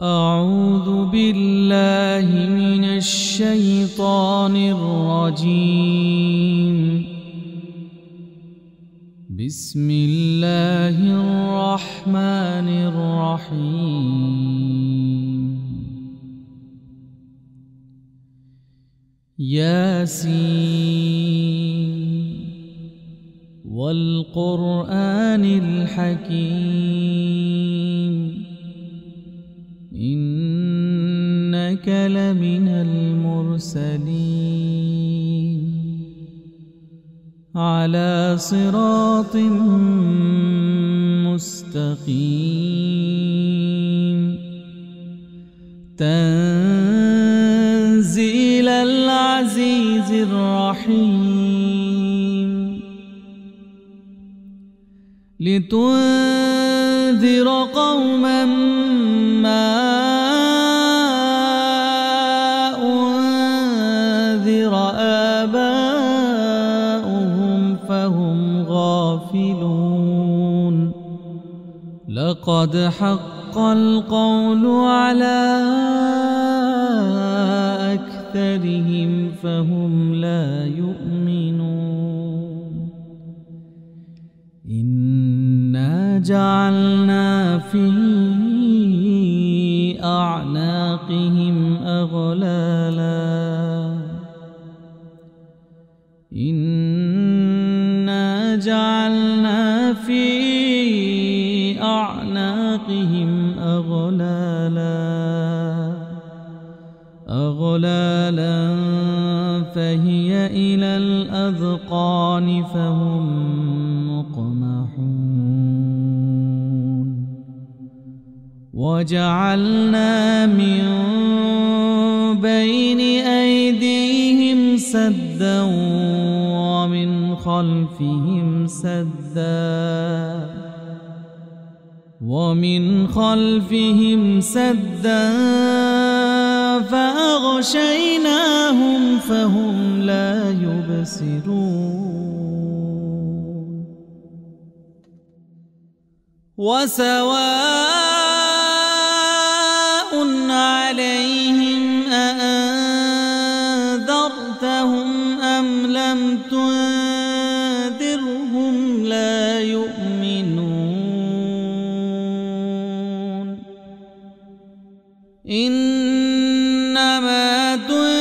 أعوذ بالله من الشيطان الرجيم. بسم الله الرحمن الرحيم. ياسين والقرآن الحكيم إنك لمن المرسلين على صراط مستقيم تنزيل العزيز الرحيم لتنذر قوما ما أنذر آباؤهم فهم غافلون لقد حق القول على أكثرهم فهم لا يؤمنون إنا جعلنا في أعناقهم أغلالا إنا جعلنا في أعناقهم أغلالا فهي إلى الأذقان فهم مقمحون وجعلنا من بين أيديهم سدا ومن خلفهم سدا فأغشيناهم فهم لا يبصرون وسواء عليهم أأنذرتهم أم لم تنذرهم لا يؤمنون إنما تنذر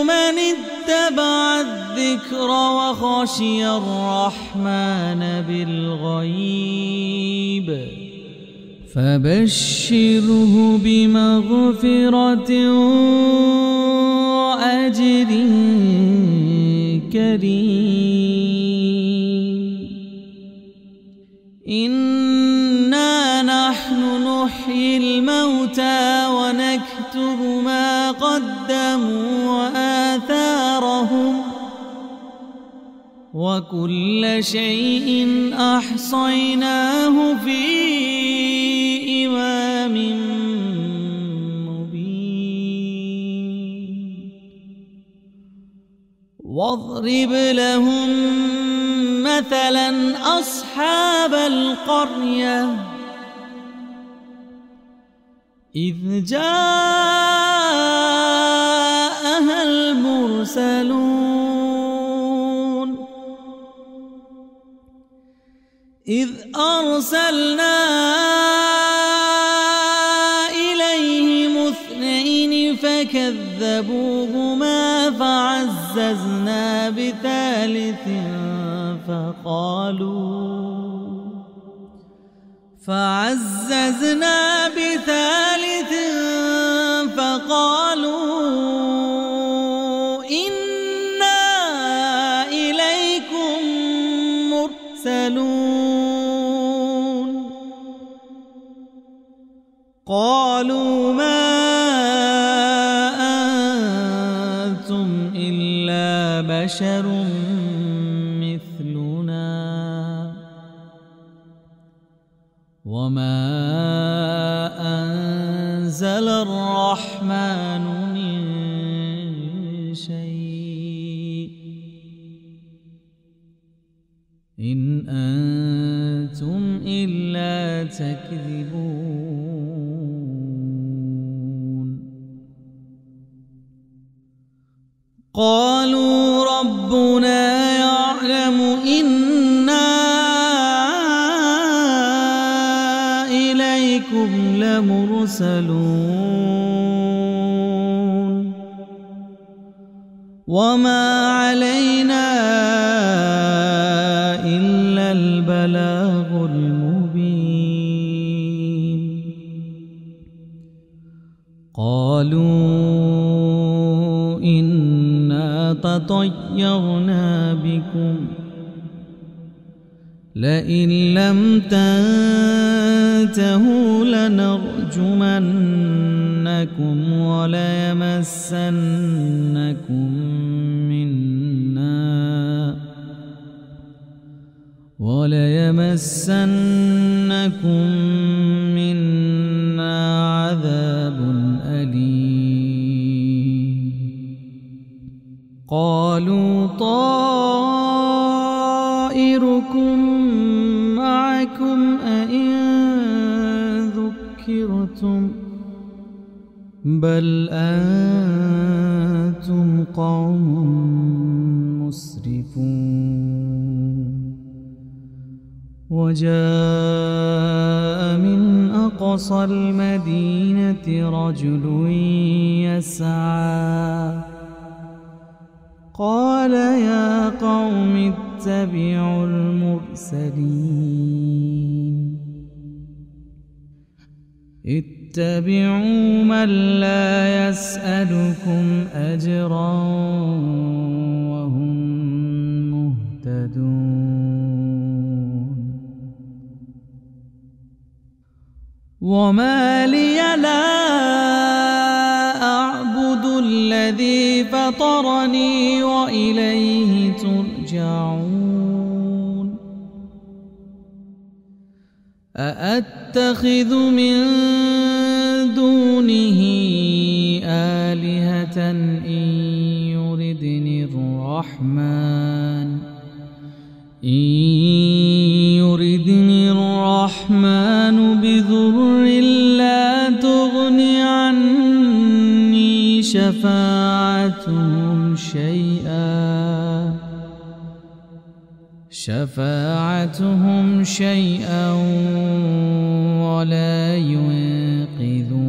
من اتبع الذكر وخشي الرحمن بالغيب فبشره بمغفرة وأجر كريم إنا نحن نحيي الموتى ونكتب ما قدموا وآثارهم وكل شيء أحصيناه في إمام مبين واضرب لهم مثلا أصحاب القرية إذ جاءها المرسلون إذ أرسلنا إليهم اثنين فكذبوهما فعززنا بثالث فقالوا إنا إليكم مرسلون قالوا ما أنتم إلا بشر مثلنا وما أنزل الرحمن من شيء إن أنتم إلا تكذبون قالوا ربنا يعلم إنا إليكم لمرسلون وما علينا إلا البلاغ المبين قالوا إنا تطيرنا بكم لئن لم تنتهوا لنرجمنكم وليمسنكم منا عذاب أليم قالوا طائركم معكم أئن ذكرتم بل أنتم قوم مسرفون وجاء من أقصى المدينة رجل يسعى قال يا قوم اتبعوا المرسلين اتبعوا من لا يسألكم أجرا وهم مهتدون وما لي لا أعبد الذي فطرني وإليه ترجعون أأتخذ من دونه آلهة إن يردني الرحمن بضر لا تغن عني شفاعتهم شيئا ولا ينقذون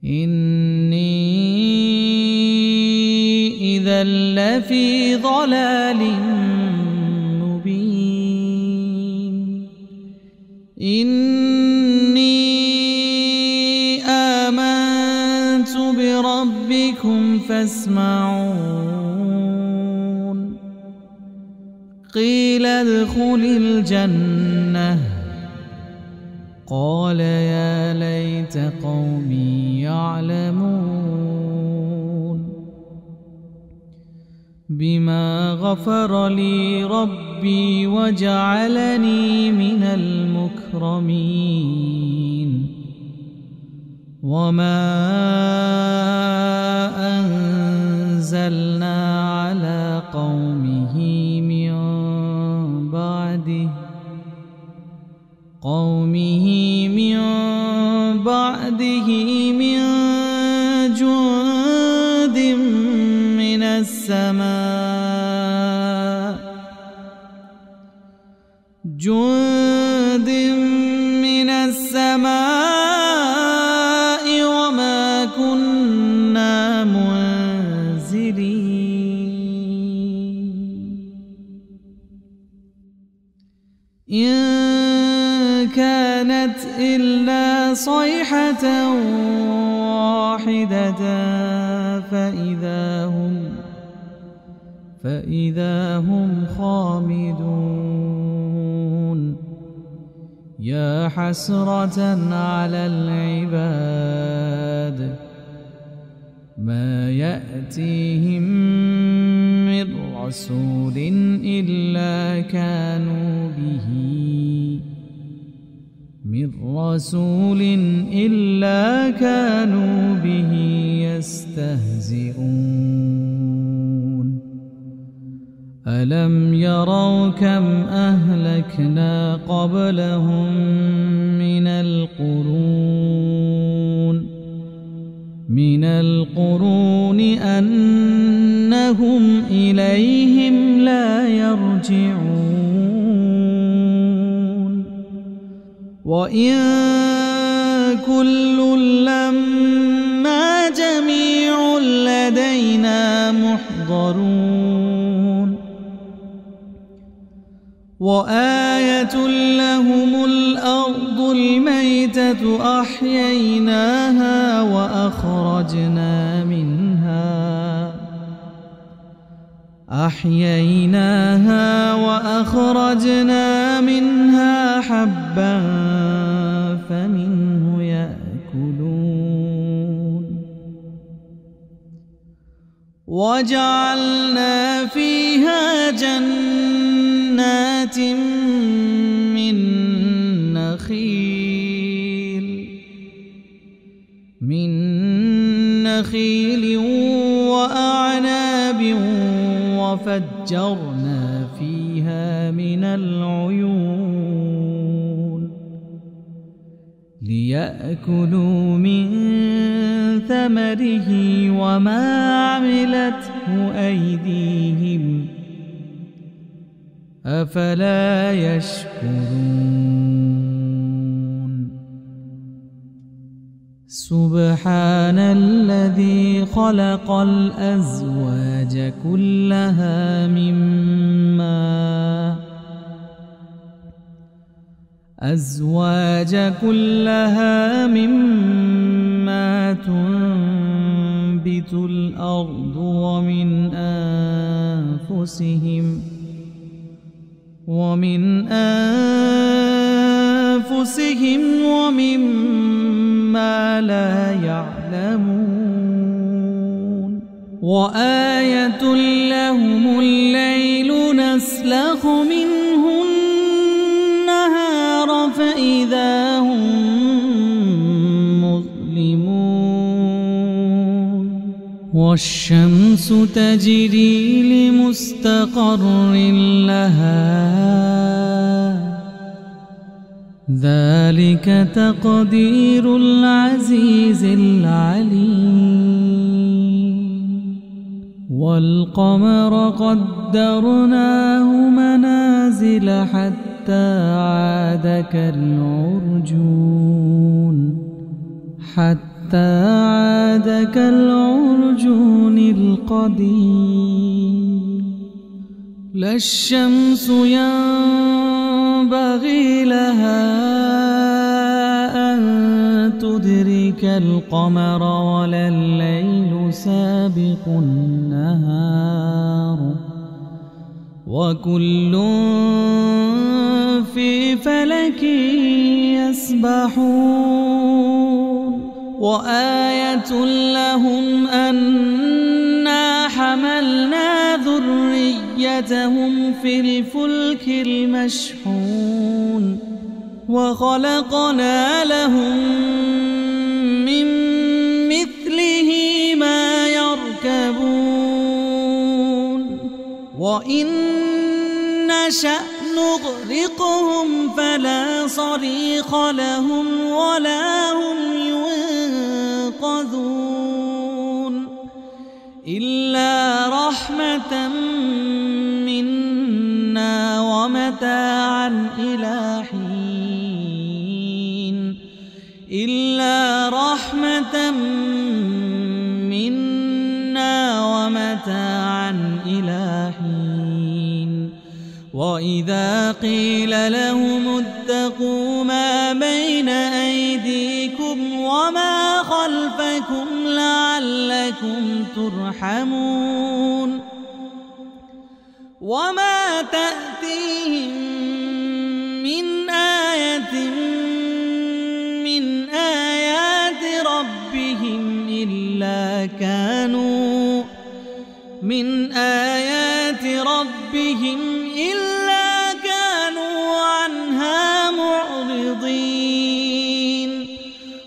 إني إذا لفي ضلال مبين إني آمنت بربكم فاسمعون قيل ادخل الجنة قال يا ليت قومي يعلمون بما غفر لي ربي وجعلني من المكرمين وما أنزلنا على قومه من بعده من جند من السماء وما كنا منزلين إن كانت إلا صيحة واحدة فإذا هم خامدون يا حسرة على العباد ما يأتيهم من رسول إلا كانوا به يستهزئون ألم يروا كم أهلكنا قبلهم من القرون أنهم إليهم لا يرجعون وإن كل لما جميع لدينا محضرون وآية لهم الأرض الميتة أحييناها وأخرجنا منها حبا فمنه يأكلون وجعلنا فيها جنات من نخيل وأعناب وفجرنا فيها من العيون ليأكلوا من ثمره وما عملته أيديهم أفلا يشكرون سبحان الذي خلق الأزواج كلها مما تنبت الأرض ومن أنفسهم ومما لا يعلمون وآية لهم الليل نسلخ منه النهار فإذا هم مظلمون والشمس تجري لمستقر لها ذلك تقدير العزيز العليم والقمر قدرناه منازل حتى عاد كالعرجون القديم لا الشمس ينبغي لها أن تدرك القمر ولا الليل سابق النهار وكل في فلك يسبحون وآية لهم أنا حملنا ذريتهم في الفلك المشحون وخلقنا لهم من مثله ما يركبون وإن نشأ نغرقهم فلا صريخ لهم ولا هم ينقذون إلا رحمة منا ومتاعا إلى حين وإذا قيل لهم اتقوا ما بين أيديكم وما خلفكم لعلكم ترحمون وما تأتيهم من آية من آيات ربهم إلا كانوا عنها معرضين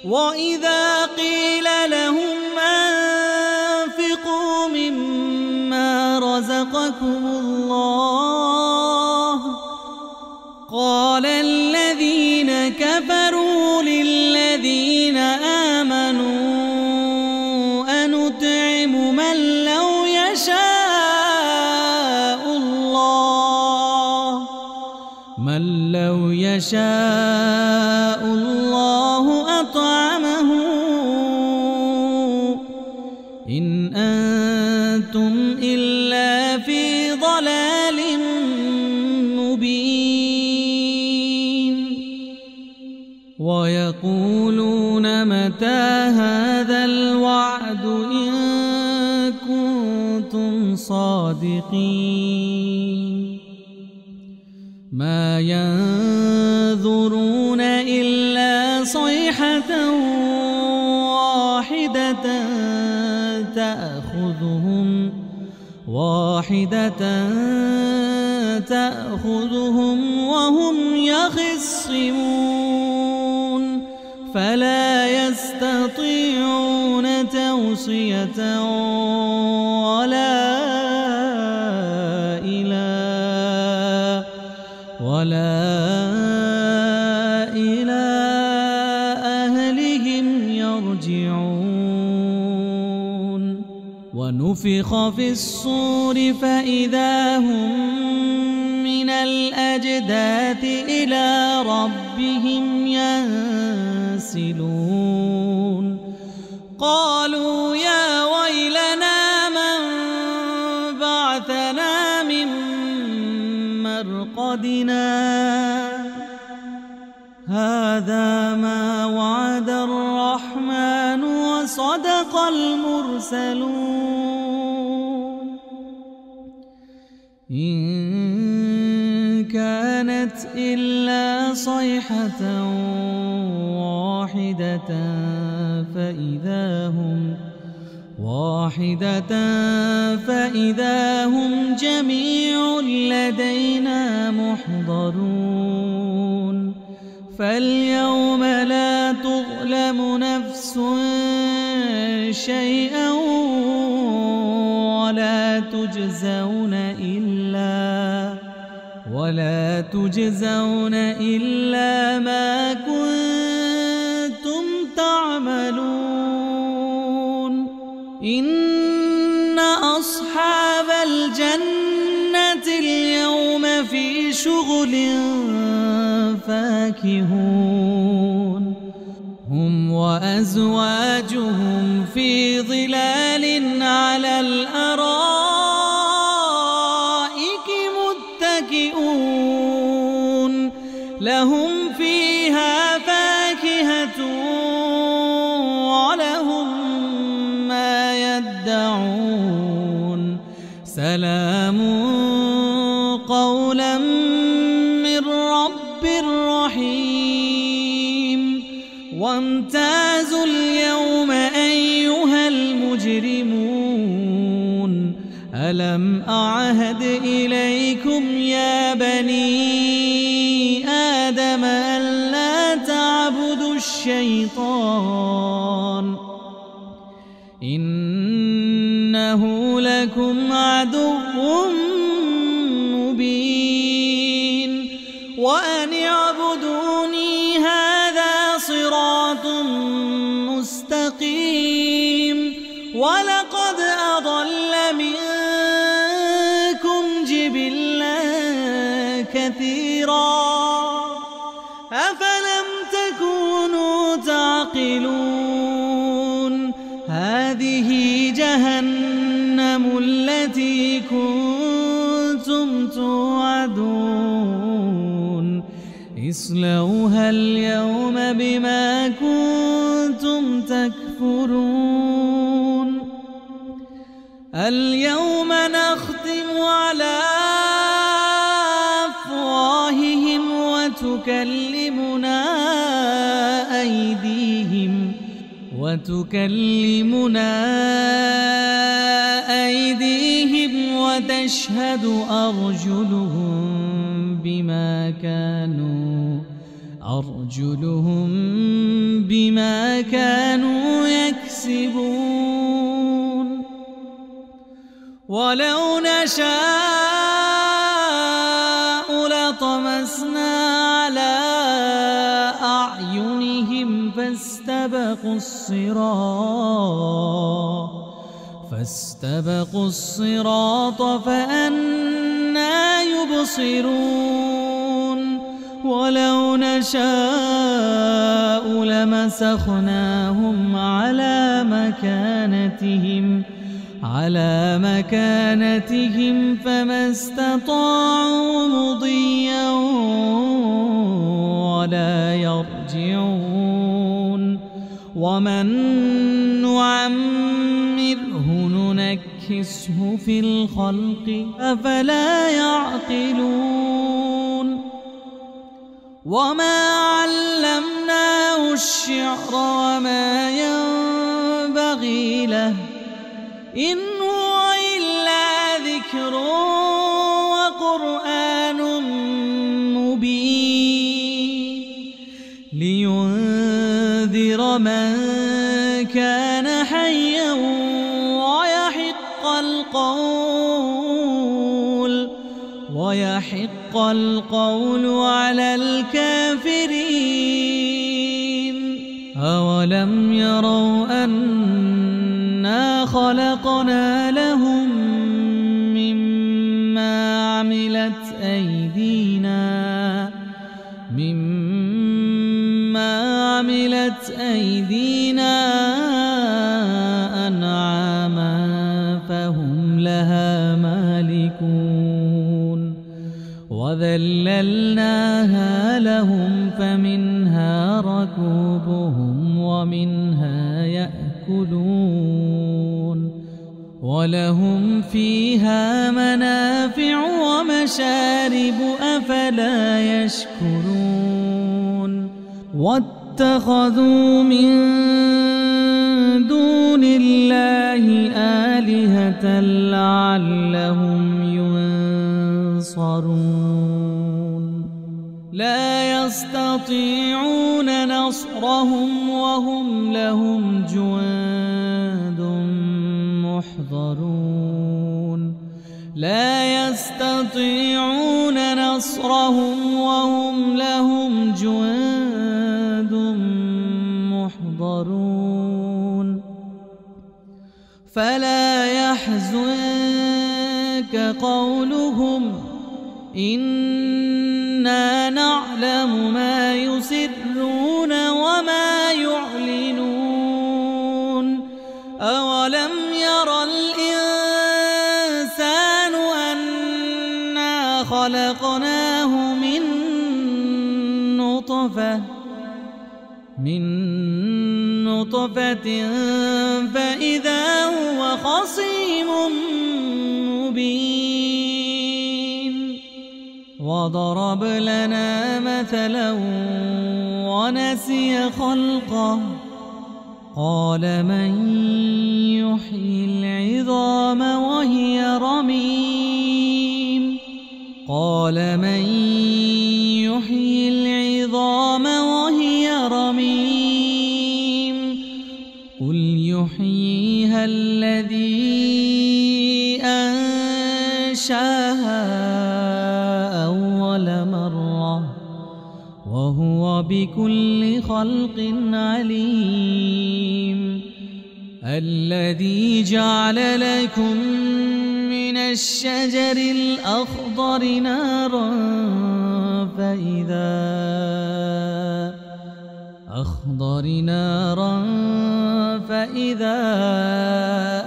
وإذا قيل لهم أنفقوا مما رزقكم الله قال الذين كفروا للذين آمنوا أنطيعكم يشاء الله أطعمه إن أنتم إلا في ضلال مبين ويقولون متى هذا الوعد إن كنتم صادقين ما ينظرون إلا صيحة تأخذهم وهم يخصمون فلا يستطيعون توصية ولا إلى أهلهم يرجعون ونفخ في الصور فإذا هم من الأجداث إلى ربهم ينسلون قالوا يا ويلنا من بعثنا من مرقدنا هذا ما وعد الرحمن وصدق المرسلون إن كانت إلا صيحة فإذا هم جميع لدينا محضرون فاليوم لا تظلم نفس شيئا ولا تجزون إلا ما كنتم تعملون إن أصحاب الجنة اليوم في شغل فاكهون هم وأزواجهم في ظلال على الأرائك متكئون لهم فيها فاكهة ولهم ما يدعون سلام قولا من رب رحيم وامتازوا اليوم أيها المجرمون ألم أعهد إليكم يا بني آدم ألا تعبدوا الشيطان إنه لكم عدو مبين وأن اعبدوني هذا صراط مستقيم ولقد أضل منكم جبلا كثيرا أفلم تكونوا تعقلون هذه جهنم التي كنتم توعدون اصلوها اليوم بما كنتم تكفرون اليوم نختم على أفواههم وتكلمنا أيديهم وتشهد أرجلهم بما كانوا يكسبون ولو نشاء لطمسنا على أعينهم فاستبقوا الصراط فأنى يبصرون ولو نشاء لمسخناهم على مكانتهم فما استطاعوا مضيا ولا يرجعون ومن نعمره ننكسه في الخلق أفلا يعقلون وما علمناه الشعر وما ينبغي له إن هو إلا ذكر وقرآن مبين لينذر من كان حيا ويحق القول على الكافرين أولم يروا أنا خلقنا لهم مما عملت أيدينا أنعاما فهم لها مالكون وذللناها لهم فمنها ركوبهم ومنها يأكلون ولهم فيها منافع ومشارب أفلا يشكرون واتخذوا من دون الله آلهة لعلهم ينصرون لا يستطيعون نصرهم وهم لهم جند محضرون لا يستطيعون نصرهم وهم لهم جند محضرون فلا يحزنك قولهم إنا نعلم ما يسرون وما يعلنون أولم ير الإنسان أنا خلقناه من نطفة فإذا هو خصيم مبين وضرب لنا مثلا ونسي خلقه قال من يحيي العظام وهي رميم قال من يحيي العظام وهي رميم قل يحييها الذي أنشاها أول مرة وهو بكل خلق عليم الذي جعل لكم من الشجر الأخضر نارا فإذا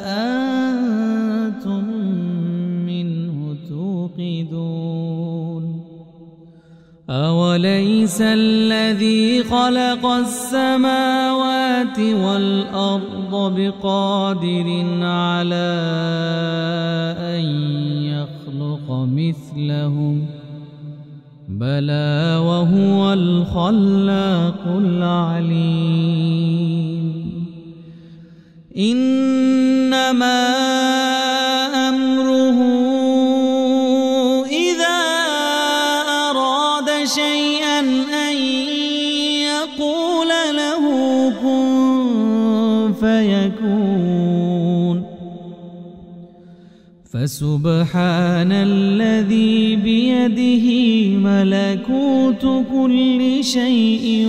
أنتم منه توقدون أوليس الذي خلق السماوات والأرض بقادر على أن يخلق مثلهم بلى وهو الخلاق العليم إنما أمره إذا أراد شيئا أن يقول له كن فيكون فسبحان الذي بيده ملكوت كل شيء